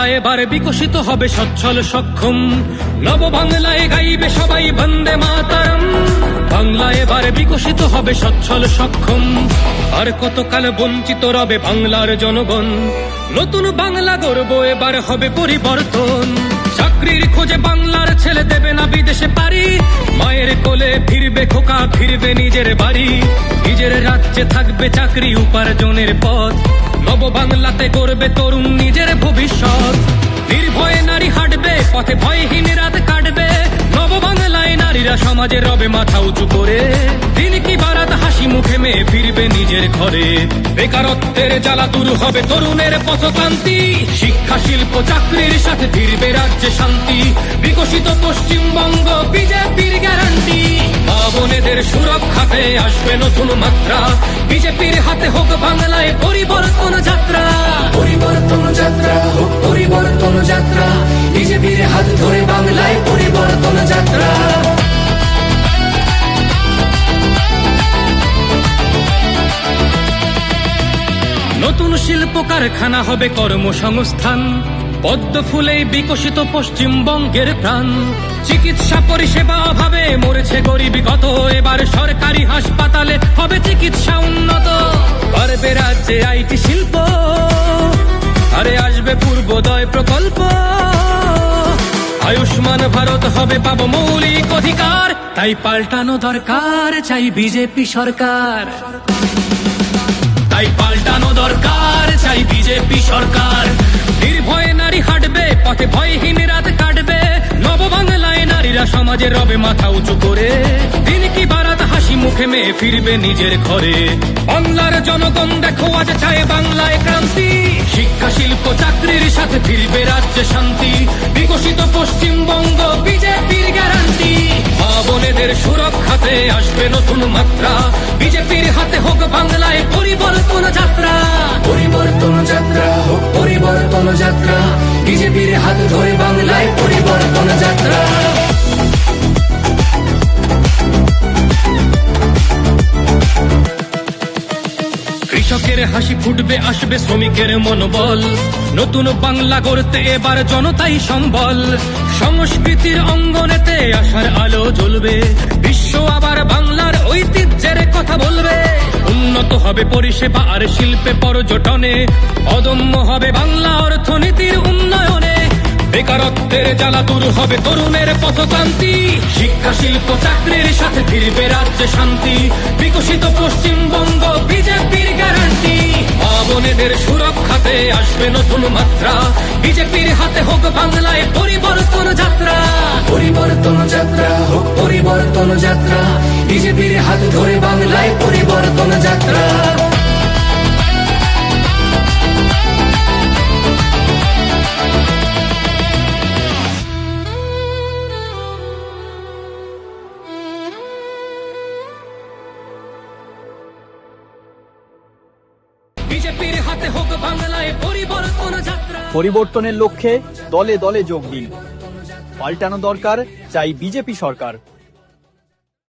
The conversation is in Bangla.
বাংলা এবার বিকশিত হবে সচ্ছল সক্ষম, নব বাংলায় গাইবে সবাই বন্দে মাতরম। বাংলা এবার বিকশিত হবে সচ্ছল সক্ষম, আর কতকাল বঞ্চিত রবে বাংলার জনগণ। নতুন বাংলা গর্ব এবার হবে পরিবর্তন। চাকরির খোঁজে বাংলার ছেলে দেবে না বিদেশে পারি, মায়ের কোলে ফিরবে খোকা, ফিরবে নিজের বাড়ি। নিজের রাজ্যে থাকবে চাকরি উপার্জনের পথ, নব বাংলাতে গড়বে তরুণ নিজের ভবিষ্যৎ। নির্ভয়ে নারী হাঁটবে পথে, ভয়হীন রাত কাটবে। নব বাংলায় নারীরা সমাজে রবে মাথা উঁচু করে, দিন কি বারাত হাসি মুখে মেয়ে ফিরবে নিজের ঘরে। বেকারত্বের জ্বালা দূর হবে তরুণের পথক্রান্তি, শিক্ষা শিল্প চাকরির সাথে ফিরবে রাজ্যে শান্তি। বিকশিত পশ্চিমবঙ্গ বিজেপির গ্যারান্টি, মা বোনেদের সুরক্ষাতে আসবে নতুন মাত্রা। বিজেপির হাতে হোক বাংলায় পরিবর্তন যাত্রা। পরিবর্তন যাত্রা হোক পরিবর্তন যাত্রা, বিজেপির হাত ধরে বাংলায় পরিবর্তন যাত্রা। নতুন শিল্প কারখানা হবে কর্মসংস্থান, পদ্ম ফুলেই বিকশিত পশ্চিমবঙ্গের প্রাণ। চিকিৎসা পরিষেবা অভাবে মরেছে গরিবী কত, এবার সরকারি হাসপাতালে হবে চিকিৎসা উন্নত। বাড়বে রাজ্যে আইটি শিল্প, আরে আসবে পূর্বোদয় প্রকল্প। আয়ুষ্মান ভারত হবে পাবো মৌলিক অধিকার, তাই পাল্টানো দরকার চাই বিজেপি সরকার। তাই পাল্টানো দরকার চাই বিজেপি সরকার। নির্ভয়ে নারী হাঁটবে পথে, ভয়হীন রাত কাটবে। নব বাংলায় নারীরা সমাজে রবে মাথা উঁচু করে, দিন কি বারাত হাসি মুখে মেয়ে ফিরবে নিজের ঘরে। বাংলার জনগণ দেখো আজ চায় বাংলায় ক্রান্তি, শিক্ষা শিল্প চাকরির সাথে ফিরবে রাজ্যে শান্তি। বিকশিত পশ্চিমবঙ্গ বিজেপির গ্যারান্টি, মা বোনেদের সুরক্ষাতে আসবে নতুন মাত্রা। বিজেপির হাতে হোক বাংলায় পরিবর্তন যাত্রা। পরিবর্তন যাত্রা হোক পরিবর্তন যাত্রা, বিজেপির হাত ধরে বাংলায় পরিবর্তন যাত্রা। কৃষকের হাসি ফুটবে, আসবে শ্রমিকের মনোবল। নতুন বাংলা গড়তে এবার জনতাই সম্বল। সংস্কৃতির অঙ্গনেতে আশার আলো জ্বলবে, বিশ্ব আবার বাংলার ঐতিহ্যের কথা বলবে। উন্নত হবে পরিষেবা আর শিল্পে পর্যটনে, অদম্য হবে বাংলা অর্থনীতির উন্নয়নে। বেকারত্বের জ্বালা দূর হবে তরুণের পথক্রান্তি, শিক্ষা শিল্প চাকরির সাথে ফিরবে রাজ্যে শান্তি। বিকশিত পশ্চিমবঙ্গ বিজেপির গ্যারান্টি, মা বোনেদের সুরক্ষাতে আসবে নতুন মাত্রা। বিজেপির হাতে হোক বাংলায় পরিবর্তন যাত্রা। পরিবর্তন যাত্রা হোক পরিবর্তন যাত্রা, বিজেপির হাত ধরে বাংলায় পরিবর্তন যাত্রা। বিজেপির হাতে হোক বাংলায় পরিবর্তন যাত্রা। পরিবর্তনের লক্ষ্যে দলে দলে যোগ দিন। পাল্টানো দরকার চাই বিজেপি সরকার।